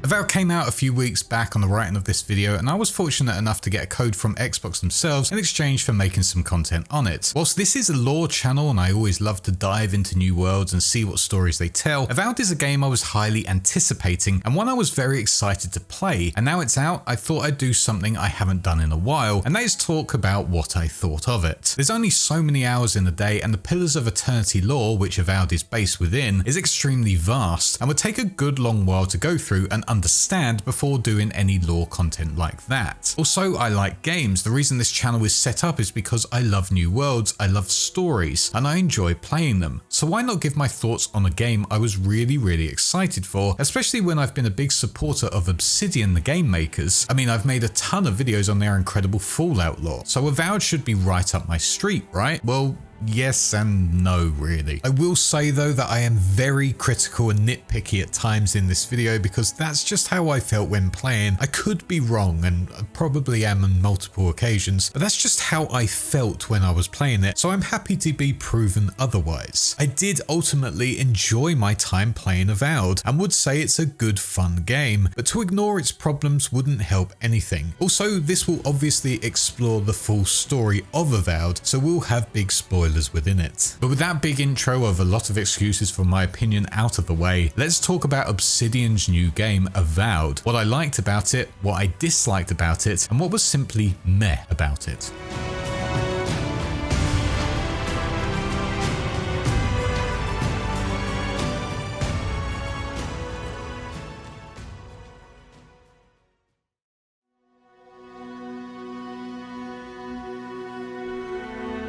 Avowed came out a few weeks back on the writing of this video, and I was fortunate enough to get a code from Xbox themselves in exchange for making some content on it. Whilst this is a lore channel and I always love to dive into new worlds and see what stories they tell, Avowed is a game I was highly anticipating and one I was very excited to play, and now it's out, I thought I'd do something I haven't done in a while, and that is talk about what I thought of it. There's only so many hours in a day, and the Pillars of Eternity lore, which Avowed is based within, is extremely vast and would take a good long while to go through and understand before doing any lore content like that. Also, I like games. The reason this channel is set up is because I love new worlds, I love stories, and I enjoy playing them. So why not give my thoughts on a game I was really excited for, especially when I've been a big supporter of Obsidian, the game makers. I mean, I've made a ton of videos on their incredible Fallout lore, so Avowed should be right up my street, right? Well, yes and no, really. I will say though that I am very critical and nitpicky at times in this video because that's just how I felt when playing. I could be wrong, and I probably am on multiple occasions, but that's just how I felt when I was playing it, so I'm happy to be proven otherwise. I did ultimately enjoy my time playing Avowed and would say it's a good fun game, but to ignore its problems wouldn't help anything. Also, this will obviously explore the full story of Avowed, so we'll have big spoilers within it. But with that big intro of a lot of excuses for my opinion out of the way, let's talk about Obsidian's new game, Avowed. What I liked about it, what I disliked about it, and what was simply meh about it.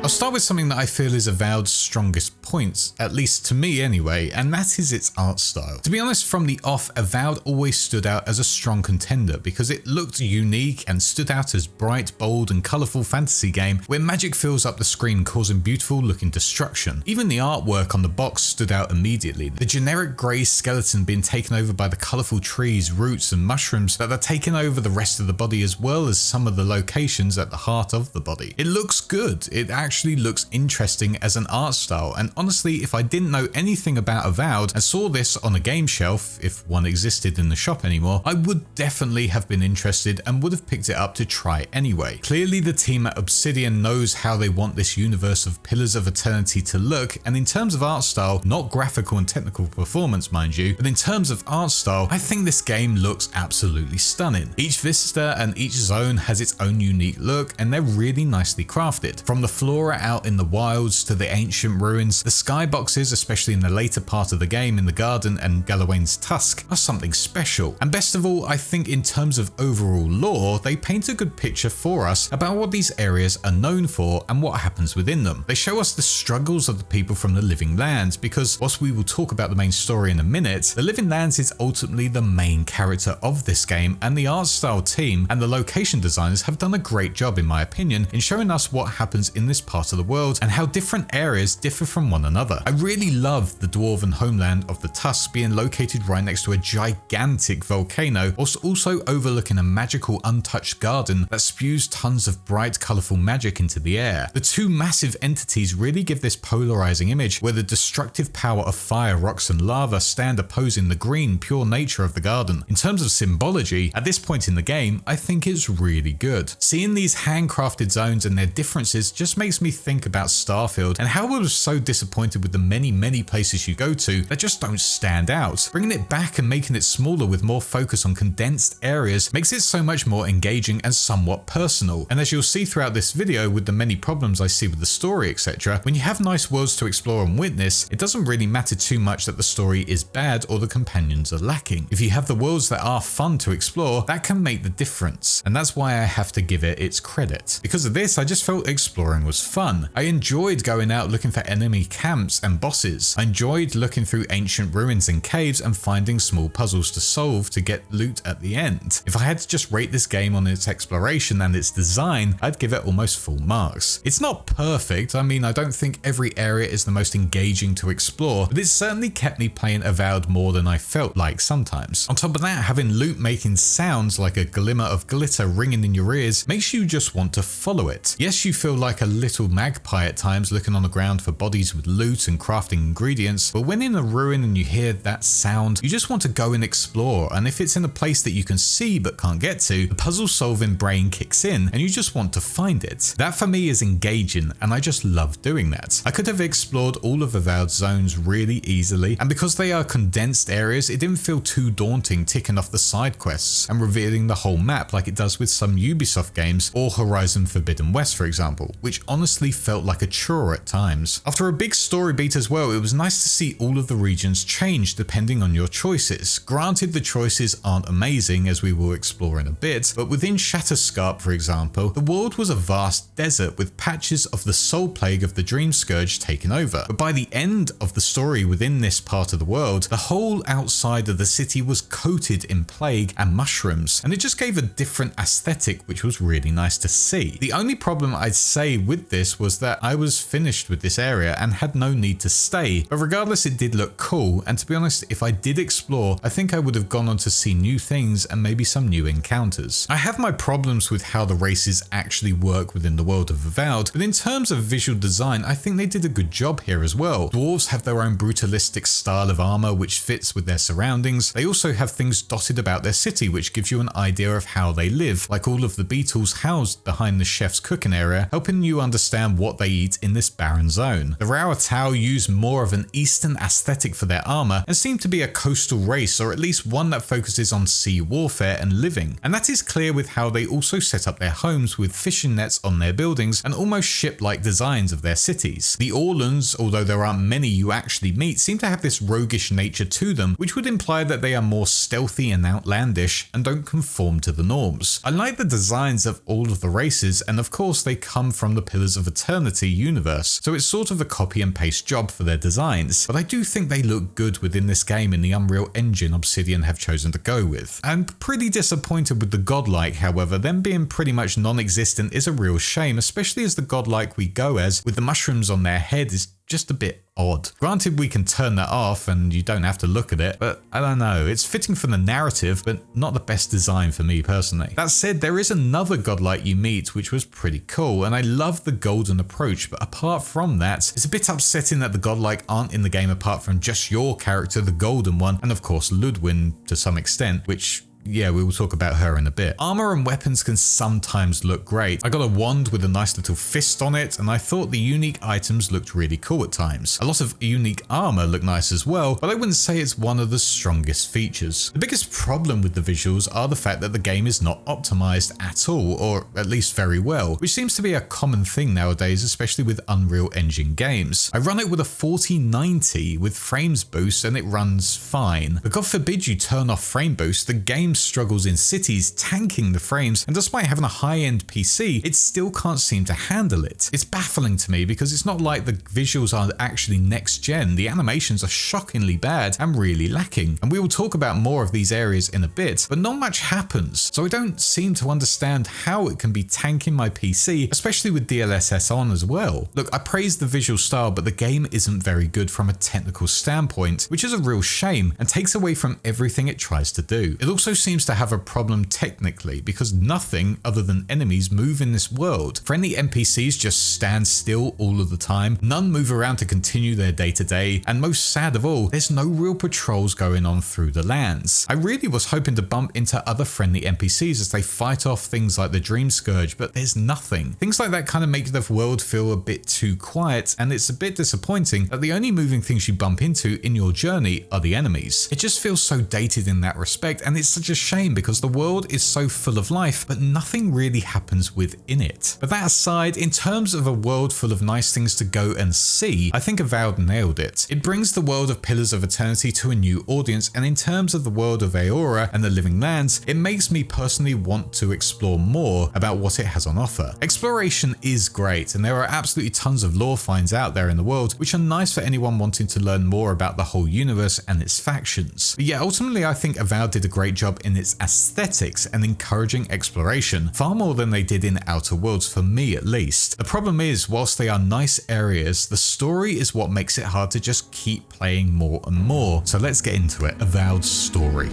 I'll start with something that I feel is Avowed's strongest points, at least to me anyway, and that is its art style. To be honest, from the off, Avowed always stood out as a strong contender because it looked unique and stood out as bright, bold and colourful fantasy game where magic fills up the screen causing beautiful looking destruction. Even the artwork on the box stood out immediately. The generic grey skeleton being taken over by the colourful trees, roots and mushrooms that are taking over the rest of the body, as well as some of the locations at the heart of the body. It looks good. It actually looks interesting as an art style, and honestly, if I didn't know anything about Avowed and saw this on a game shelf, if one existed in the shop anymore, I would definitely have been interested and would have picked it up to try anyway. Clearly the team at Obsidian knows how they want this universe of Pillars of Eternity to look, and in terms of art style, not graphical and technical performance mind you, but in terms of art style, I think this game looks absolutely stunning. Each vista and each zone has its own unique look, and they're really nicely crafted. From the flora out in the wilds to the ancient ruins, the skyboxes, especially in the later part of the game in the garden and Galawain's Tusk, are something special. And best of all, I think in terms of overall lore, they paint a good picture for us about what these areas are known for and what happens within them. They show us the struggles of the people from the Living Lands, because whilst we will talk about the main story in a minute, the Living Lands is ultimately the main character of this game, and the art style team and the location designers have done a great job in my opinion in showing us what happens in this part of the world and how different areas differ from one another. I really love the dwarven homeland of the Tusk being located right next to a gigantic volcano, whilst also overlooking a magical untouched garden that spews tons of bright colourful magic into the air. The two massive entities really give this polarizing image where the destructive power of fire, rocks and lava stand opposing the green, pure nature of the garden. In terms of symbology, at this point in the game, I think it's really good. Seeing these handcrafted zones and their differences just makes me think about Starfield and how I was so disappointed with the many places you go to that just don't stand out. Bringing it back and making it smaller with more focus on condensed areas makes it so much more engaging and somewhat personal. And as you'll see throughout this video with the many problems I see with the story etc, when you have nice worlds to explore and witness, it doesn't really matter too much that the story is bad or the companions are lacking. If you have the worlds that are fun to explore, that can make the difference, and that's why I have to give it its credit. Because of this, I just felt exploring was fun. I enjoyed going out looking for enemy camps and bosses. I enjoyed looking through ancient ruins and caves and finding small puzzles to solve to get loot at the end. If I had to just rate this game on its exploration and its design, I'd give it almost full marks. It's not perfect, I mean I don't think every area is the most engaging to explore, but it certainly kept me playing Avowed more than I felt like sometimes. On top of that, having loot making sounds like a glimmer of glitter ringing in your ears makes you just want to follow it. Yes, you feel like a little little magpie at times looking on the ground for bodies with loot and crafting ingredients, but when in a ruin and you hear that sound, you just want to go and explore, and if it's in a place that you can see but can't get to, the puzzle solving brain kicks in and you just want to find it. That for me is engaging, and I just love doing that. I could have explored all of Avowed zones really easily, and because they are condensed areas, it didn't feel too daunting ticking off the side quests and revealing the whole map like it does with some Ubisoft games or Horizon Forbidden West for example, which honestly felt like a chore at times. After a big story beat as well, it was nice to see all of the regions change depending on your choices. Granted, the choices aren't amazing as we will explore in a bit, but within Shatterscarp for example, the world was a vast desert with patches of the soul plague of the Dream Scourge taken over. But by the end of the story within this part of the world, the whole outside of the city was coated in plague and mushrooms, and it just gave a different aesthetic which was really nice to see. The only problem I'd say with this was that I was finished with this area and had no need to stay, but regardless it did look cool, and to be honest, if I did explore, I think I would have gone on to see new things and maybe some new encounters. I have my problems with how the races actually work within the world of Avowed, but in terms of visual design, I think they did a good job here as well. Dwarves have their own brutalistic style of armor which fits with their surroundings. They also have things dotted about their city which gives you an idea of how they live, like all of the beetles housed behind the chef's cooking area, helping you understand what they eat in this barren zone. The Rauatau use more of an eastern aesthetic for their armor and seem to be a coastal race, or at least one that focuses on sea warfare and living, and that is clear with how they also set up their homes with fishing nets on their buildings and almost ship-like designs of their cities. The Orlans, although there aren't many you actually meet, seem to have this roguish nature to them, which would imply that they are more stealthy and outlandish and don't conform to the norms. I like the designs of all of the races, and of course they come from the Pillars of Eternity universe, so it's sort of a copy and paste job for their designs, but I do think they look good within this game in the Unreal Engine Obsidian have chosen to go with. I'm pretty disappointed with the godlike, however, them being pretty much non-existent is a real shame, especially as the godlike we go as with the mushrooms on their head is just a bit odd. Granted, we can turn that off and you don't have to look at it, but I don't know, it's fitting for the narrative, but not the best design for me personally. That said, there is another godlike you meet which was pretty cool, and I love the golden approach, but apart from that, it's a bit upsetting that the godlike aren't in the game apart from just your character, the golden one, and of course Ludwin to some extent, which yeah, we will talk about her in a bit. Armor and weapons can sometimes look great. I got a wand with a nice little fist on it, and I thought the unique items looked really cool at times. A lot of unique armor looked nice as well, but I wouldn't say it's one of the strongest features. The biggest problem with the visuals are the fact that the game is not optimized at all, or at least very well, which seems to be a common thing nowadays, especially with Unreal Engine games. I run it with a 4090 with frames boost and it runs fine, but God forbid you turn off frame boost, the game struggles in cities, tanking the frames, and despite having a high-end PC, it still can't seem to handle it. It's baffling to me because it's not like the visuals are actually next gen, the animations are shockingly bad and really lacking, and we will talk about more of these areas in a bit, but not much happens, so I don't seem to understand how it can be tanking my PC, especially with DLSS on as well. Look, I praise the visual style, but the game isn't very good from a technical standpoint, which is a real shame and takes away from everything it tries to do. It also seems to have a problem technically because nothing other than enemies move in this world. Friendly NPCs just stand still all of the time, none move around to continue their day-to-day, and most sad of all, there's no real patrols going on through the lands. I really was hoping to bump into other friendly NPCs as they fight off things like the Dream Scourge, but there's nothing. Things like that kind of make the world feel a bit too quiet, and it's a bit disappointing that the only moving things you bump into in your journey are the enemies. It just feels so dated in that respect, and it's such a shame because the world is so full of life, but nothing really happens within it. But that aside, in terms of a world full of nice things to go and see, I think Avowed nailed it. It brings the world of Pillars of Eternity to a new audience, and in terms of the world of Aora and the Living Lands, it makes me personally want to explore more about what it has on offer. Exploration is great, and there are absolutely tons of lore finds out there in the world, which are nice for anyone wanting to learn more about the whole universe and its factions. But yeah, ultimately I think Avowed did a great job in its aesthetics and encouraging exploration, far more than they did in Outer Worlds, for me at least. The problem is, whilst they are nice areas, the story is what makes it hard to just keep playing more and more. So let's get into it. Avowed's story.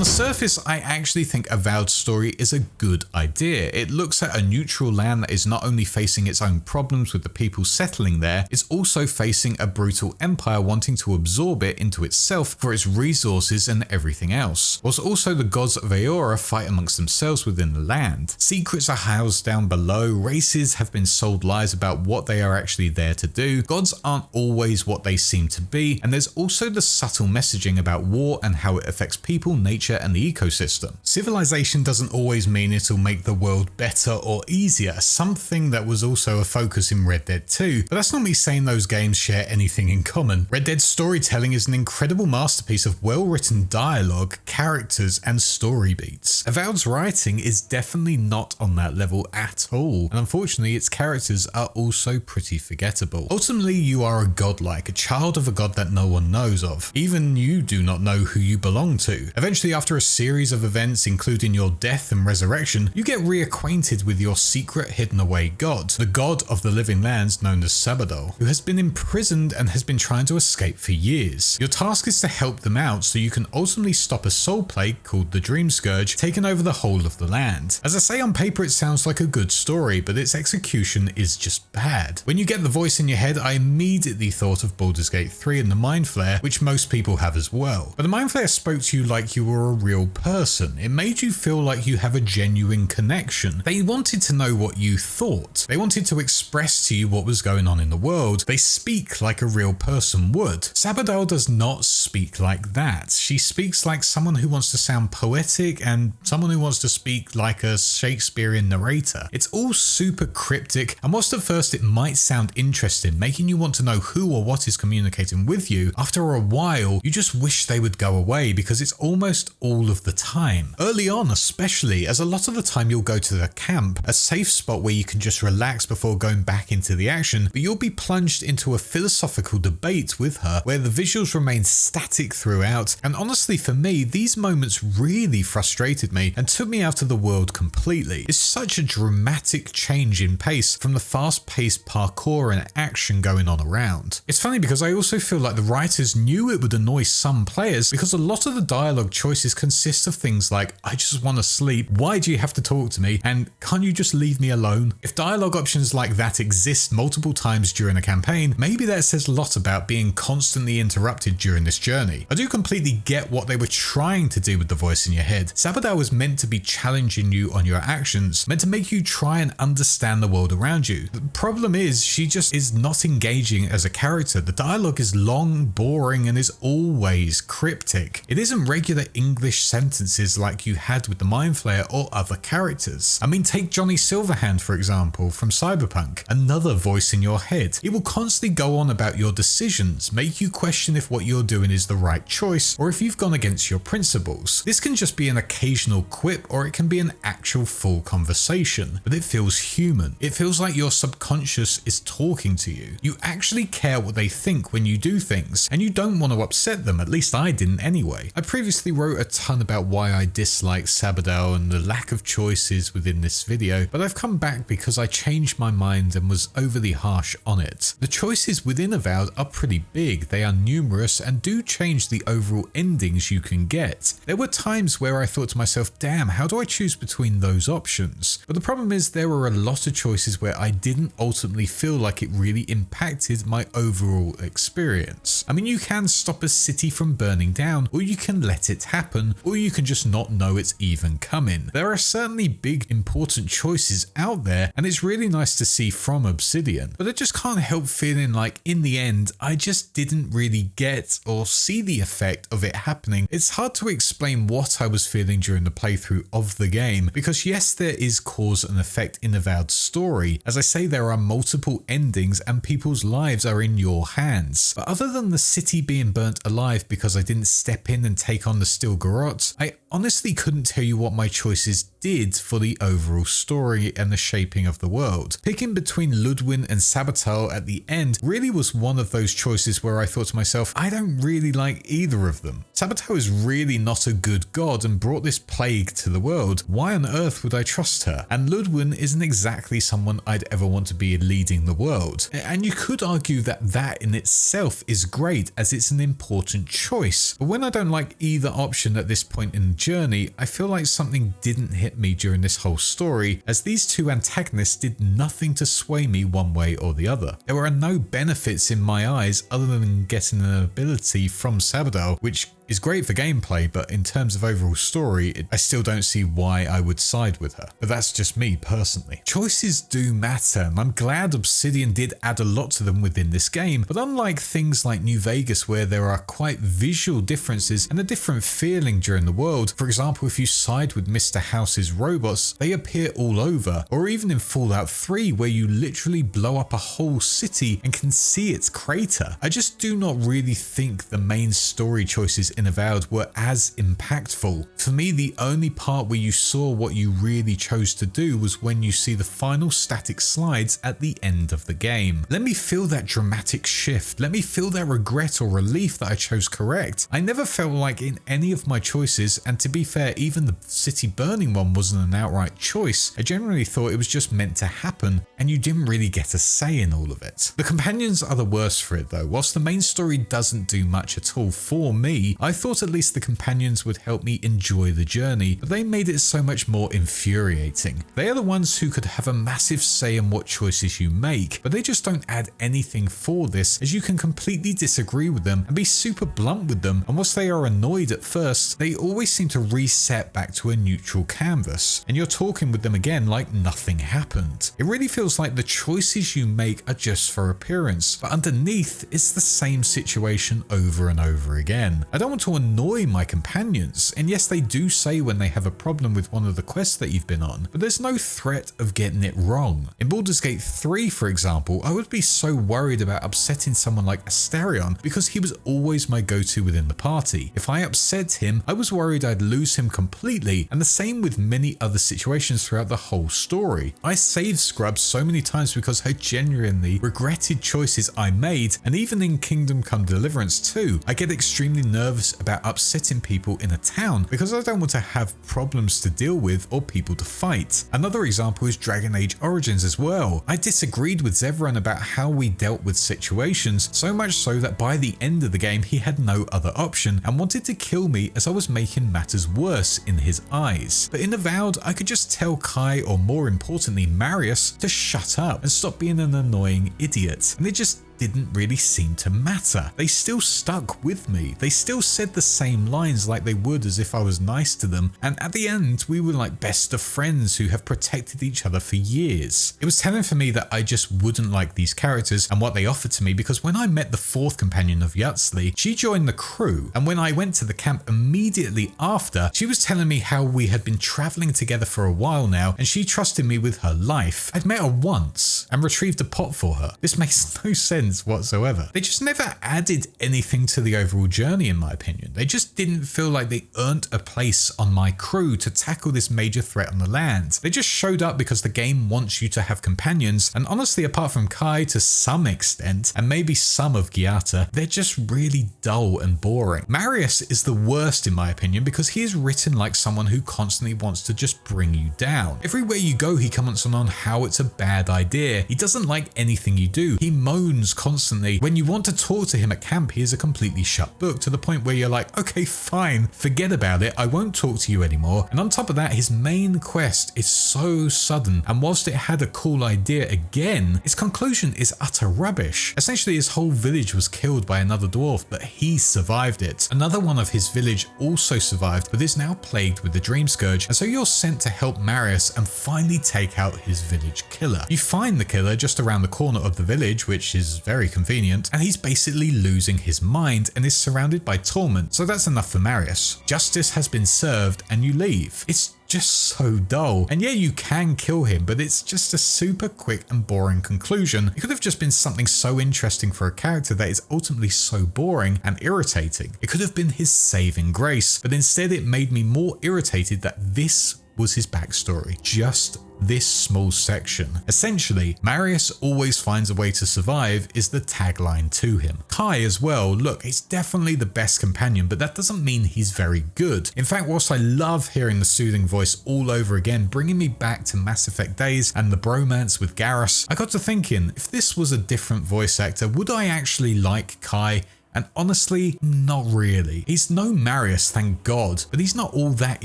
the surface, I actually think Avowed's story is a good idea. It looks at a neutral land that is not only facing its own problems with the people settling there, it's also facing a brutal empire wanting to absorb it into itself for its resources and everything else. Whilst also the gods of Aora fight amongst themselves within the land. Secrets are housed down below, races have been sold lies about what they are actually there to do, gods aren't always what they seem to be, and there's also the subtle messaging about war and how it affects people, nature, and the ecosystem. Civilization doesn't always mean it'll make the world better or easier, something that was also a focus in Red Dead 2, but that's not me saying those games share anything in common. Red Dead's storytelling is an incredible masterpiece of well-written dialogue, characters, and story beats. Avowed's writing is definitely not on that level at all, and unfortunately its characters are also pretty forgettable. Ultimately, you are a godlike, a child of a god that no one knows of. Even you do not know who you belong to. Eventually, after a series of events including your death and resurrection, you get reacquainted with your secret hidden away god, the god of the living lands known as Sabadell, who has been imprisoned and has been trying to escape for years. Your task is to help them out so you can ultimately stop a soul plague called the Dream Scourge taking over the whole of the land. As I say, on paper it sounds like a good story, but its execution is just bad. When you get the voice in your head, I immediately thought of Baldur's Gate 3 and the Mind Flayer, which most people have as well. But the Mind Flayer spoke to you like you were a real person. It made you feel like you have a genuine connection. They wanted to know what you thought. They wanted to express to you what was going on in the world. They speak like a real person would. Sabadell does not speak like that. She speaks like someone who wants to sound poetic and someone who wants to speak like a Shakespearean narrator. It's all super cryptic, and whilst at first it might sound interesting, making you want to know who or what is communicating with you, after a while you just wish they would go away because it's almost all of the time. Early on especially, as a lot of the time you'll go to the camp, a safe spot where you can just relax before going back into the action, but you'll be plunged into a philosophical debate with her where the visuals remain static throughout, and honestly for me these moments really frustrated me and took me out of the world completely. It's such a dramatic change in pace from the fast-paced parkour and action going on around. It's funny because I also feel like the writers knew it would annoy some players because a lot of the dialogue choices consist of things like, I just want to sleep, why do you have to talk to me, and can't you just leave me alone? If dialogue options like that exist multiple times during a campaign, maybe that says a lot about being constantly interrupted during this journey. I do completely get what they were trying to do with the voice in your head. Sabadell was meant to be challenging you on your actions, meant to make you try and understand the world around you. The problem is she just is not engaging as a character. The dialogue is long, boring, and is always cryptic. It isn't regular English sentences like you had with the Mind Flayer or other characters. I mean, take Johnny Silverhand for example from Cyberpunk, another voice in your head. It will constantly go on about your decisions, make you question if what you're doing is the right choice or if you've gone against your principles. This can just be an occasional quip or it can be an actual full conversation, but it feels human. It feels like your subconscious is talking to you. You actually care what they think when you do things, and you don't want to upset them, at least I didn't anyway. I previously wrote a ton about why I dislike Sabadell and the lack of choices within this video, but I've come back because I changed my mind and was overly harsh on it. The choices within Avowed are pretty big, they are numerous and do change the overall endings you can get. There were times where I thought to myself, damn, how do I choose between those options? But the problem is there were a lot of choices where I didn't ultimately feel like it really impacted my overall experience. I mean, you can stop a city from burning down, or you can let it happen, or you can just not know it's even coming. There are certainly big important choices out there, and it's really nice to see from Obsidian, but I just can't help feeling like in the end I just didn't really get or see the effect of it happening. It's hard to explain what I was feeling during the playthrough of the game, because yes, there is cause and effect in Avowed's story. As I say, there are multiple endings and people's lives are in your hands. But other than the city being burnt alive because I didn't step in and take on the Steel Garrote, I honestly couldn't tell you what my choices did for the overall story and the shaping of the world. Picking between Ludwin and Sabadell at the end really was one of those choices where I thought to myself, I don't really like either of them. Sabadell is really not a good god and brought this plague to the world. Why on earth would I trust her? And Ludwin isn't exactly someone I'd ever want to be leading the world. And you could argue that that in itself is great as it's an important choice. But when I don't like either option at this point in the journey, I feel like something didn't hit me during this whole story, as these two antagonists did nothing to sway me one way or the other. There were no benefits in my eyes other than getting an ability from Sabadell, which is great for gameplay, but in terms of overall story, I still don't see why I would side with her. But that's just me personally. Choices do matter, and I'm glad Obsidian did add a lot to them within this game, but unlike things like New Vegas where there are quite visual differences and a different feeling during the world, for example if you side with Mr. House's robots, they appear all over, or even in Fallout 3 where you literally blow up a whole city and can see its crater. I just do not really think the main story choices in Avowed were as impactful. For me, the only part where you saw what you really chose to do was when you see the final static slides at the end of the game. Let me feel that dramatic shift. Let me feel that regret or relief that I chose correct. I never felt like in any of my choices, and to be fair, even the city burning one wasn't an outright choice. I generally thought it was just meant to happen, and you didn't really get a say in all of it. The companions are the worst for it though. Whilst the main story doesn't do much at all for me, I thought at least the companions would help me enjoy the journey, but they made it so much more infuriating. They are the ones who could have a massive say in what choices you make, but they just don't add anything for this, as you can completely disagree with them and be super blunt with them, and whilst they are annoyed at first, they always seem to reset back to a neutral canvas, and you're talking with them again like nothing happened. It really feels like the choices you make are just for appearance, but underneath it's the same situation over and over again. I don't want to annoy my companions, and yes, they do say when they have a problem with one of the quests that you've been on, but there's no threat of getting it wrong. In Baldur's Gate 3, for example, I would be so worried about upsetting someone like Asterion because he was always my go-to within the party. If I upset him, I was worried I'd lose him completely, and the same with many other situations throughout the whole story. I saved Scrubs so many times because I genuinely regretted choices I made, and even in Kingdom Come Deliverance 2, I get extremely nervous about upsetting people in a town because I don't want to have problems to deal with or people to fight. Another example is Dragon Age Origins as well. I disagreed with Zevran about how we dealt with situations, so much so that by the end of the game he had no other option and wanted to kill me as I was making matters worse in his eyes. But in Avowed, I could just tell Kai, or more importantly Marius, to shut up and stop being an annoying idiot, and it just didn't really seem to matter. They still stuck with me. They still said the same lines like they would as if I was nice to them, and at the end we were like best of friends who have protected each other for years. It was telling for me that I just wouldn't like these characters and what they offered to me, because when I met the fourth companion of Yutzli, she joined the crew, and when I went to the camp immediately after, she was telling me how we had been traveling together for a while now and she trusted me with her life. I'd met her once and retrieved a pot for her. This makes no sense whatsoever. They just never added anything to the overall journey, in my opinion. They just didn't feel like they earned a place on my crew to tackle this major threat on the land. They just showed up because the game wants you to have companions, and honestly, apart from Kai to some extent, and maybe some of Giata, they're just really dull and boring. Marius is the worst in my opinion because he is written like someone who constantly wants to just bring you down. Everywhere you go, he comments on how it's a bad idea. He doesn't like anything you do. He moans constantly. When you want to talk to him at camp, he is a completely shut book, to the point where you're like, okay, fine, forget about it, I won't talk to you anymore. And on top of that, his main quest is so sudden, and whilst it had a cool idea again, its conclusion is utter rubbish. Essentially, his whole village was killed by another dwarf, but he survived it. Another one of his village also survived, but is now plagued with the Dream Scourge, and so you're sent to help Marius and finally take out his village killer. You find the killer just around the corner of the village, which is very convenient, and he's basically losing his mind and is surrounded by torment, so that's enough for Marius. Justice has been served and you leave. It's just so dull. And yeah, you can kill him, but it's just a super quick and boring conclusion. It could have just been something so interesting for a character that is ultimately so boring and irritating. It could have been his saving grace, but instead it made me more irritated that this was his backstory. Just this small section. Essentially, Marius always finds a way to survive is the tagline to him. Kai as well, look, he's definitely the best companion, but that doesn't mean he's very good. In fact, whilst I love hearing the soothing voice all over again, bringing me back to Mass Effect days and the bromance with Garrus, I got to thinking, if this was a different voice actor, would I actually like Kai And honestly, not really. He's no Marius, thank God, but he's not all that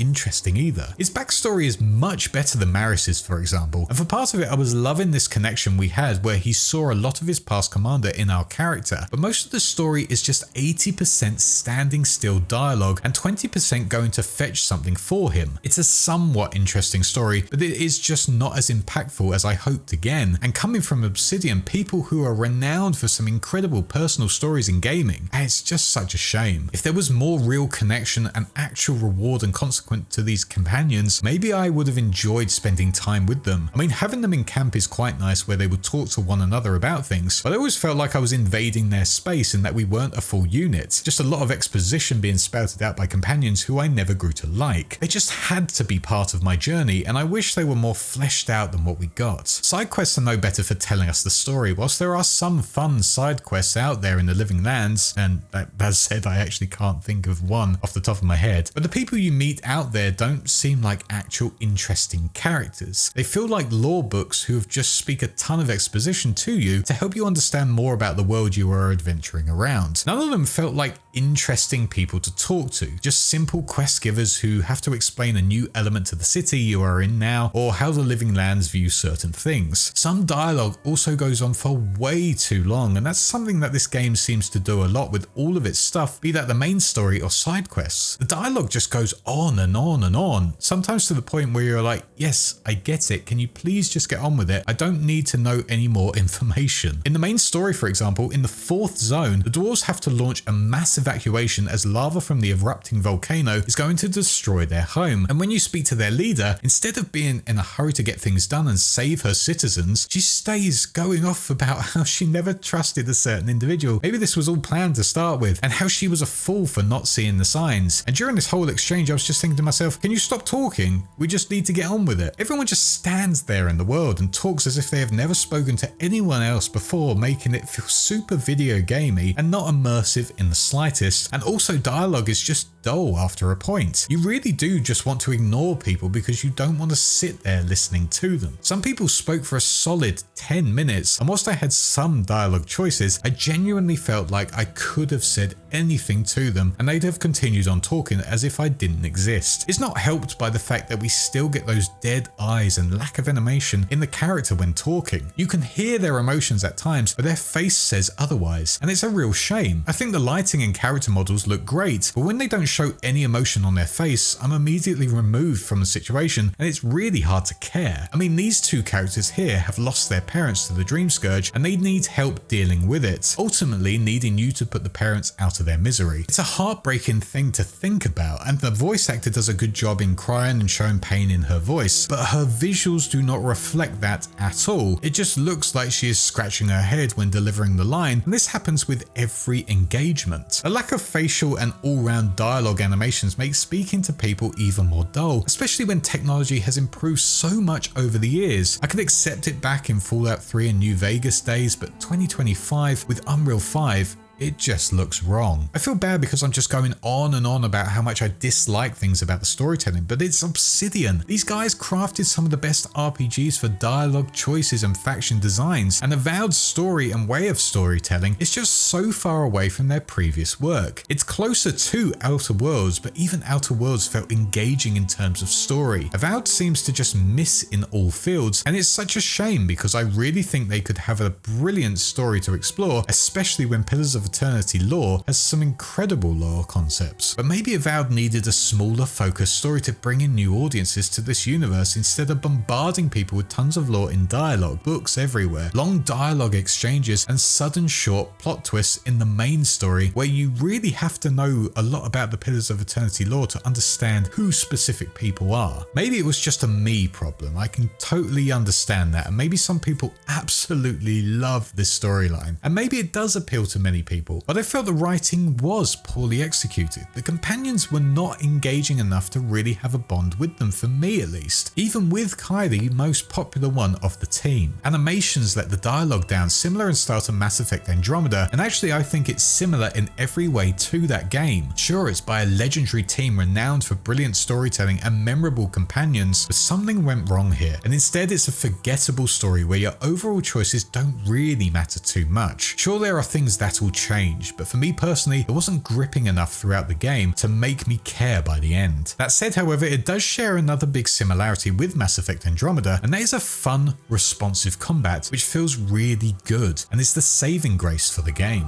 interesting either. His backstory is much better than Marius's, for example, and for part of it I was loving this connection we had where he saw a lot of his past commander in our character, but most of the story is just 80% standing still dialogue and 20% going to fetch something for him. It's a somewhat interesting story, but it is just not as impactful as I hoped again, and coming from Obsidian, people who are renowned for some incredible personal stories in gaming, and it's just such a shame. If there was more real connection and actual reward and consequence to these companions, maybe I would have enjoyed spending time with them. I mean, having them in camp is quite nice where they would talk to one another about things, but I always felt like I was invading their space and that we weren't a full unit. Just a lot of exposition being spouted out by companions who I never grew to like. They just had to be part of my journey, and I wish they were more fleshed out than what we got. Side quests are no better for telling us the story, whilst there are some fun side quests out there in the Living Lands, and as said, I actually can't think of one off the top of my head, but the people you meet out there don't seem like actual interesting characters. They feel like lore books who have just speak a ton of exposition to you to help you understand more about the world you are adventuring around. None of them felt like interesting people to talk to, just simple quest givers who have to explain a new element to the city you are in now, or how the Living Lands view certain things. Some dialogue also goes on for way too long, and that's something that this game seems to do a lot with all of its stuff, be that the main story or side quests. The dialogue just goes on and on and on, sometimes to the point where you're like, yes, I get it, can you please just get on with it? I don't need to know any more information. In the main story, for example, in the 4th zone, the dwarves have to launch a mass evacuation as lava from the erupting volcano is going to destroy their home, and when you speak to their leader, instead of being in a hurry to get things done and save her citizens, she stays going off about how she never trusted a certain individual. Maybe this was all planned to start with, and how she was a fool for not seeing the signs. And during this whole exchange, I was just thinking to myself, can you stop talking? We just need to get on with it. Everyone just stands there in the world and talks as if they have never spoken to anyone else before, making it feel super video gamey and not immersive in the slightest. And also dialogue is just dull after a point. You really do just want to ignore people because you don't want to sit there listening to them. Some people spoke for a solid 10 minutes, and whilst I had some dialogue choices, I genuinely felt like I could have said anything to them and they'd have continued on talking as if I didn't exist. It's not helped by the fact that we still get those dead eyes and lack of animation in the character when talking. You can hear their emotions at times, but their face says otherwise, and it's a real shame. I think the lighting and character models look great, but when they don't show any emotion on their face, I'm immediately removed from the situation and it's really hard to care. I mean, these two characters here have lost their parents to the Dream Scourge and they need help dealing with it, ultimately needing you to put the parents out of their misery. It's a heartbreaking thing to think about, and the voice actor does a good job in crying and showing pain in her voice, but her visuals do not reflect that at all. It just looks like she is scratching her head when delivering the line, and this happens with every engagement. A lack of facial and all-round dialogue animations makes speaking to people even more dull, especially when technology has improved so much over the years. I could accept it back in Fallout 3 and New Vegas days, but 2025 with Unreal 5, it just looks wrong. I feel bad because I'm just going on and on about how much I dislike things about the storytelling, but it's Obsidian. These guys crafted some of the best RPGs for dialogue choices and faction designs, and Avowed's story and way of storytelling is just so far away from their previous work. It's closer to Outer Worlds, but even Outer Worlds felt engaging in terms of story. Avowed seems to just miss in all fields, and it's such a shame because I really think they could have a brilliant story to explore, especially when Pillars of Eternity lore has some incredible lore concepts. But maybe Avowed needed a smaller focused story to bring in new audiences to this universe instead of bombarding people with tons of lore in dialogue, books everywhere, long dialogue exchanges and sudden short plot twists in the main story where you really have to know a lot about the Pillars of Eternity lore to understand who specific people are. Maybe it was just a me problem. I can totally understand that, and maybe some people absolutely love this storyline, and maybe it does appeal to many people, but I felt the writing was poorly executed. The companions were not engaging enough to really have a bond with them, for me at least, even with Kai, the most popular one of the team. Animations let the dialogue down, similar in style to Mass Effect Andromeda, and actually I think it's similar in every way to that game. Sure, it's by a legendary team renowned for brilliant storytelling and memorable companions, but something went wrong here, and instead it's a forgettable story where your overall choices don't really matter too much. Sure, there are things that will change, but for me personally, it wasn't gripping enough throughout the game to make me care by the end. That said, however, it does share another big similarity with Mass Effect Andromeda, and that is a fun, responsive combat which feels really good and is the saving grace for the game.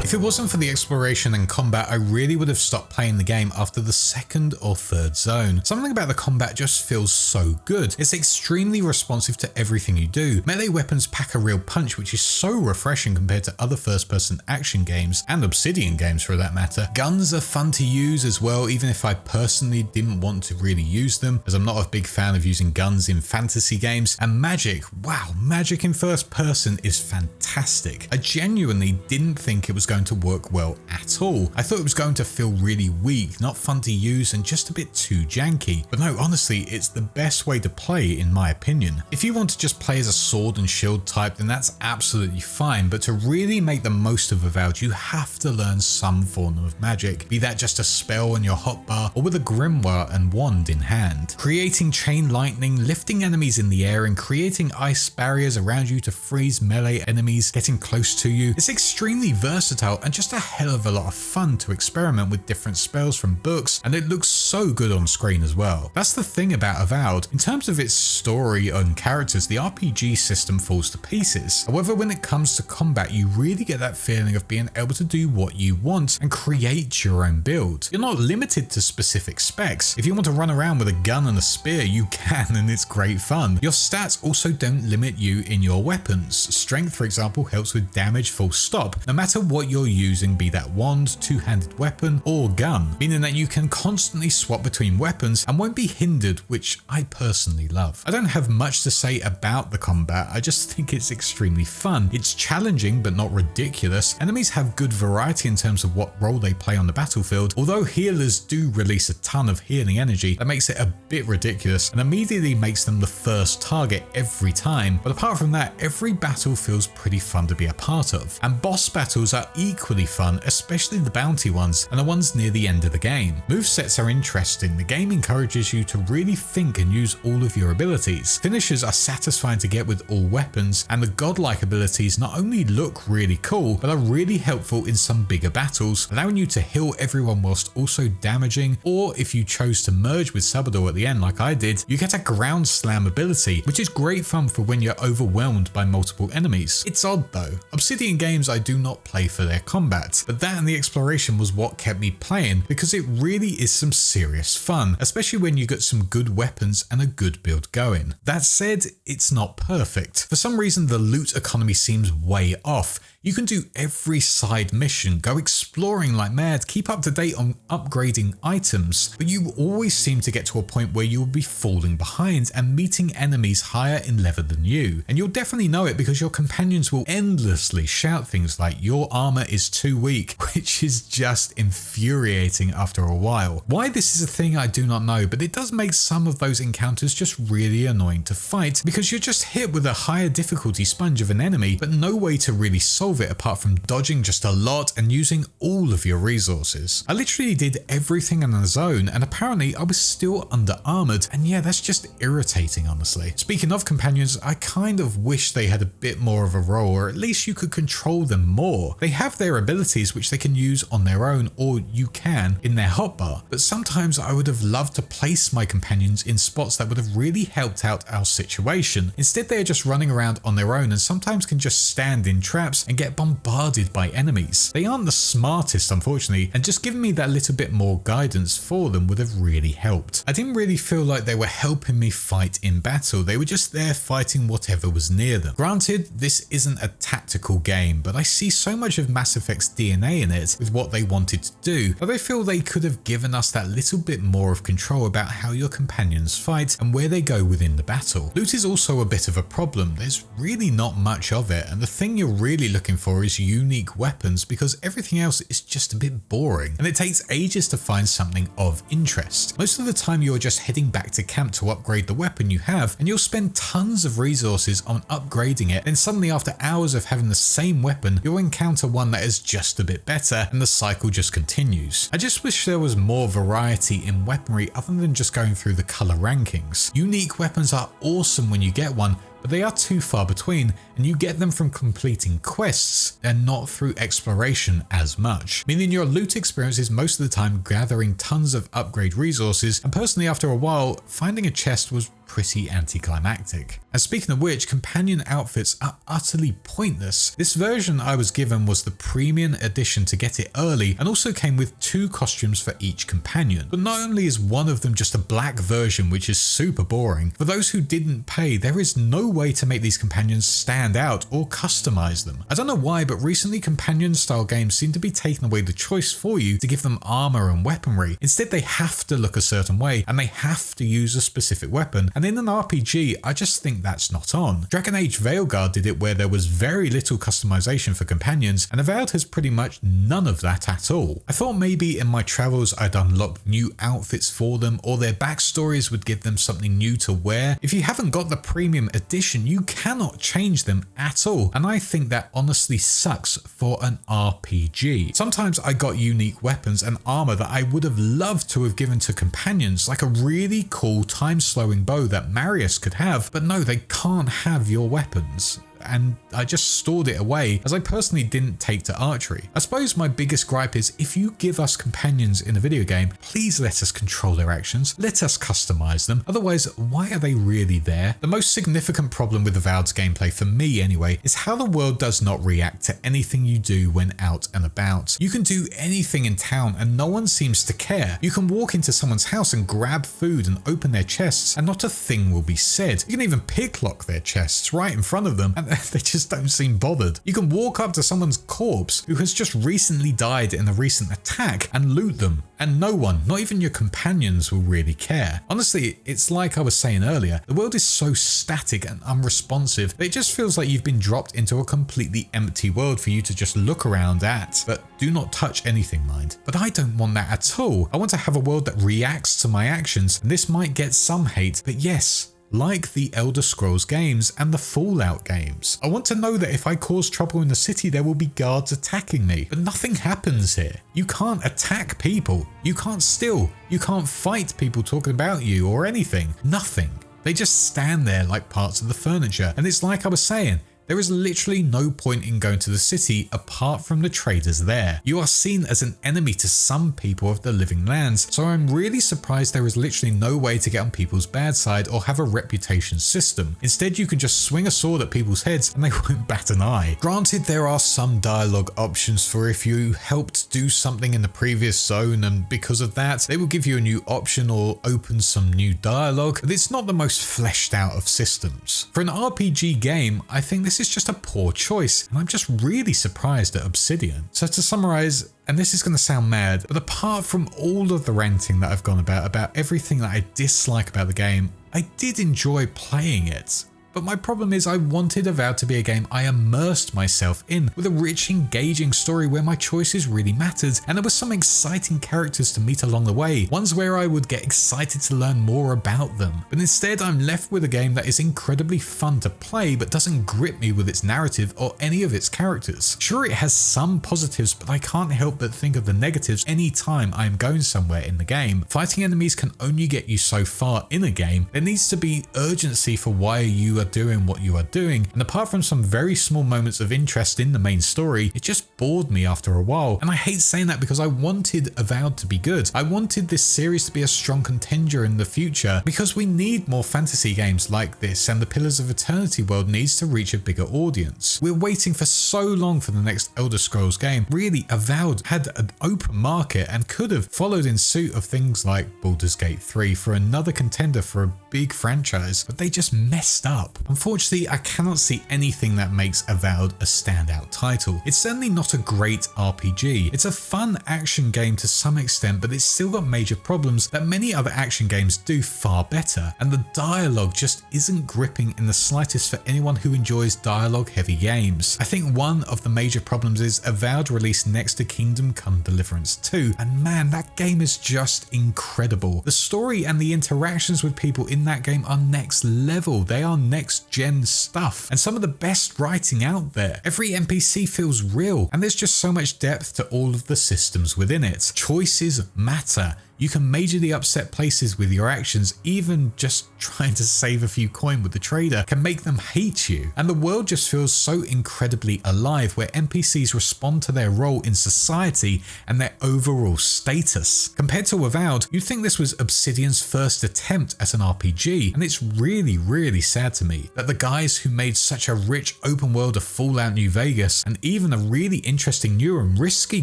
If it wasn't for the exploration and combat, I really would have stopped playing the game after the second or third zone. Something about the combat just feels so good. It's extremely responsive to everything you do. Melee weapons pack a real punch, which is so refreshing compared to other first-person action games, and Obsidian games for that matter. Guns are fun to use as well, even if I personally didn't want to really use them, as I'm not a big fan of using guns in fantasy games. And magic, wow, magic in first person is fantastic. I genuinely didn't think it was going to work well at all. I thought it was going to feel really weak, not fun to use, and just a bit too janky. But no, honestly, it's the best way to play in my opinion. If you want to just play as a sword and shield type, then that's absolutely fine, but to really make the most of Avowed, you have to learn some form of magic, be that just a spell on your hotbar or with a grimoire and wand in hand. Creating chain lightning, lifting enemies in the air, and creating ice barriers around you to freeze melee enemies getting close to you. It's extremely versatile and just a hell of a lot of fun to experiment with different spells from books, and it looks so good on screen as well. That's the thing about Avowed. In terms of its story and characters, the RPG system falls to pieces. However, when it comes to combat, you really get that feeling of being able to do what you want and create your own build. You're not limited to specific specs. If you want to run around with a gun and a spear, you can, and it's great fun. Your stats also don't limit you in your weapons. Strength, for example, helps with damage full stop, no matter what you're using, be that wand, two-handed weapon, or gun, meaning that you can constantly swap between weapons and won't be hindered, which I personally love. I don't have much to say about the combat, I just think it's extremely fun. It's challenging but not ridiculous. Enemies have good variety in terms of what role they play on the battlefield, although healers do release a ton of healing energy that makes it a bit ridiculous and immediately makes them the first target every time. But apart from that, every battle feels pretty fun to be a part of, and boss battles are equally fun, especially the bounty ones and the ones near the end of the game. Movesets are interesting. The game encourages you to really think and use all of your abilities. Finishers are satisfying to get with all weapons, and the godlike abilities not only look really cool, but are really helpful in some bigger battles, allowing you to heal everyone whilst also damaging, or if you chose to merge with Sabador at the end like I did, you get a ground slam ability, which is great fun for when you're overwhelmed by multiple enemies. It's odd though. Obsidian games I do not play for their combat, but that and the exploration was what kept me playing, because it really is some serious fun, especially when you get some good weapons and a good build going. That said, it's not perfect. For some reason, the loot economy seems way off. You can do every side mission, go exploring like mad, keep up to date on upgrading items, but you always seem to get to a point where you'll be falling behind and meeting enemies higher in level than you. And you'll definitely know it because your companions will endlessly shout things like your armor is too weak, which is just infuriating after a while. Why this is a thing I do not know, but it does make some of those encounters just really annoying to fight, because you're just hit with a higher difficulty sponge of an enemy, but no way to really solve it apart from dodging just a lot and using all of your resources. I literally did everything in the zone, and apparently I was still under armored, and yeah, that's just irritating honestly. Speaking of companions, I kind of wish they had a bit more of a role, or at least you could control them more. They have their abilities which they can use on their own, or you can in their hotbar, but sometimes I would have loved to place my companions in spots that would have really helped out our situation. Instead, they are just running around on their own and sometimes can just stand in traps and get bombarded by enemies. They aren't the smartest unfortunately, and just giving me that little bit more guidance for them would have really helped. I didn't really feel like they were helping me fight in battle, they were just there fighting whatever was near them. Granted, this isn't a tactical game, but I see so much of Mass Effect's DNA in it with what they wanted to do, but I feel they could have given us that little bit more of control about how your companions fight and where they go within the battle. Loot is also a bit of a problem, there's really not much of it, and the thing you're really looking for is unique weapons, because everything else is just a bit boring and it takes ages to find something of interest. Most of the time you're just heading back to camp to upgrade the weapon you have, and you'll spend tons of resources on upgrading it, then suddenly after hours of having the same weapon you'll encounter one one that is just a bit better and the cycle just continues. I just wish there was more variety in weaponry other than just going through the color rankings. Unique weapons are awesome when you get one, but they are too far between, and you get them from completing quests and not through exploration as much, meaning your loot experience is most of the time gathering tons of upgrade resources, and personally after a while, finding a chest was pretty anticlimactic. And speaking of which, companion outfits are utterly pointless. This version I was given was the premium edition to get it early, and also came with 2 costumes for each companion. But not only is one of them just a black version, which is super boring, for those who didn't pay, there is no way to make these companions stand out or customize them. I don't know why, but recently companion style games seem to be taking away the choice for you to give them armor and weaponry. Instead, they have to look a certain way and they have to use a specific weapon. And in an RPG, I just think that's not on. Dragon Age Veilguard did it where there was very little customization for companions, and Avowed has pretty much none of that at all. I thought maybe in my travels I'd unlock new outfits for them, or their backstories would give them something new to wear. If you haven't got the premium edition, you cannot change them at all, and I think that honestly sucks for an RPG. Sometimes I got unique weapons and armor that I would have loved to have given to companions, like a really cool time-slowing bow that Marius could have, but no, they can't have your weapons. And I just stored it away as I personally didn't take to archery. I suppose my biggest gripe is if you give us companions in a video game, please let us control their actions, let us customize them, otherwise why are they really there? The most significant problem with Avowed's gameplay, for me anyway, is how the world does not react to anything you do when out and about. You can do anything in town and no one seems to care. You can walk into someone's house and grab food and open their chests and not a thing will be said. You can even picklock their chests right in front of them and they just don't seem bothered. You can walk up to someone's corpse who has just recently died in a recent attack and loot them, and no one, not even your companions, will really care. Honestly, it's like I was saying earlier, the world is so static and unresponsive that it just feels like you've been dropped into a completely empty world for you to just look around at, but do not touch anything, mind. But I don't want that at all. I want to have a world that reacts to my actions, and this might get some hate, but yes, like the Elder Scrolls games and the Fallout games. I want to know that if I cause trouble in the city, there will be guards attacking me, but nothing happens here. You can't attack people, you can't steal, you can't fight people talking about you or anything, nothing. They just stand there like parts of the furniture, and it's like I was saying, there is literally no point in going to the city apart from the traders there. You are seen as an enemy to some people of the living lands, so I'm really surprised there is literally no way to get on people's bad side or have a reputation system. Instead, you can just swing a sword at people's heads and they won't bat an eye. Granted, there are some dialogue options for if you helped do something in the previous zone, and because of that, they will give you a new option or open some new dialogue, but it's not the most fleshed out of systems. For an RPG game, I think this is just a poor choice, and I'm just really surprised at Obsidian. So to summarize, and this is going to sound mad, but apart from all of the ranting that I've gone about everything that I dislike about the game, I did enjoy playing it. But my problem is I wanted Avowed to be a game I immersed myself in, with a rich, engaging story where my choices really mattered, and there were some exciting characters to meet along the way, ones where I would get excited to learn more about them. But instead I'm left with a game that is incredibly fun to play but doesn't grip me with its narrative or any of its characters. Sure, it has some positives, but I can't help but think of the negatives any time I am going somewhere in the game. Fighting enemies can only get you so far in a game. There needs to be urgency for why you are doing what you are doing, and apart from some very small moments of interest in the main story, it just bored me after a while. And I hate saying that because I wanted Avowed to be good. I wanted this series to be a strong contender in the future, because we need more fantasy games like this, and the Pillars of Eternity world needs to reach a bigger audience. We're waiting for so long for the next Elder Scrolls game. Really, Avowed had an open market and could have followed in suit of things like Baldur's Gate 3 for another contender for a big franchise, but they just messed up. Unfortunately, I cannot see anything that makes Avowed a standout title. It's certainly not a great RPG. It's a fun action game to some extent, but it's still got major problems that many other action games do far better, and the dialogue just isn't gripping in the slightest for anyone who enjoys dialogue-heavy games. I think one of the major problems is Avowed released next to Kingdom Come Deliverance 2, and man, that game is just incredible. The story and the interactions with people in that game are next level. They are next next gen stuff and some of the best writing out there. Every NPC feels real, and there's just so much depth to all of the systems within it. Choices matter. You can majorly upset places with your actions. Even just trying to save a few coin with the trader can make them hate you. And the world just feels so incredibly alive, where NPCs respond to their role in society and their overall status. Compared to Avowed, you'd think this was Obsidian's first attempt at an RPG, and it's really sad to me that the guys who made such a rich open world of Fallout New Vegas and even a really interesting new and risky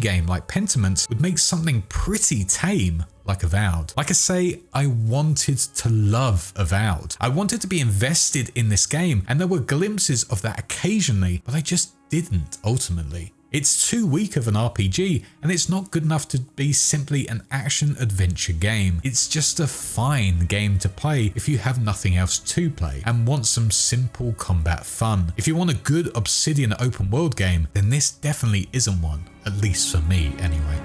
game like Pentiment would make something pretty tame like Avowed. Like I say, I wanted to love Avowed. I wanted to be invested in this game, and there were glimpses of that occasionally, but I just didn't ultimately. It's too weak of an RPG, and it's not good enough to be simply an action-adventure game. It's just a fine game to play if you have nothing else to play and want some simple combat fun. If you want a good Obsidian open world game, then this definitely isn't one, at least for me anyway.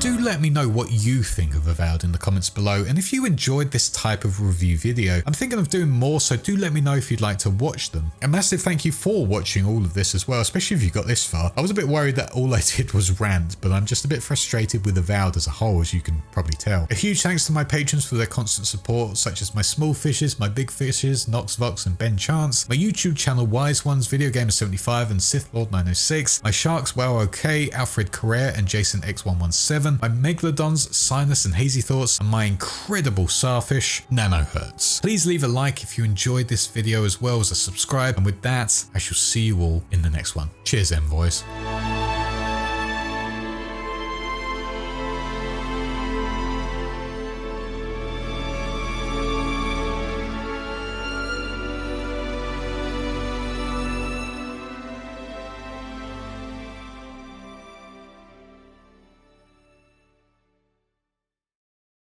Do let me know what you think of Avowed in the comments below, and if you enjoyed this type of review video. I'm thinking of doing more, so do let me know if you'd like to watch them. A massive thank you for watching all of this as well, especially if you got this far. I was a bit worried that all I did was rant, but I'm just a bit frustrated with Avowed as a whole, as you can probably tell. A huge thanks to my patrons for their constant support, such as my small fishes, my big fishes, Noxvox and Ben Chance, my YouTube channel Wise Ones, Video Gamer 75 and Sith Lord 906, my sharks Wow OK, Alfred Carrere and Jason X117, my Megalodons, Sinus and Hazy Thoughts, and my incredible starfish, Nanohertz. Please leave a like if you enjoyed this video, as well as a subscribe, and with that, I shall see you all in the next one. Cheers, envoys.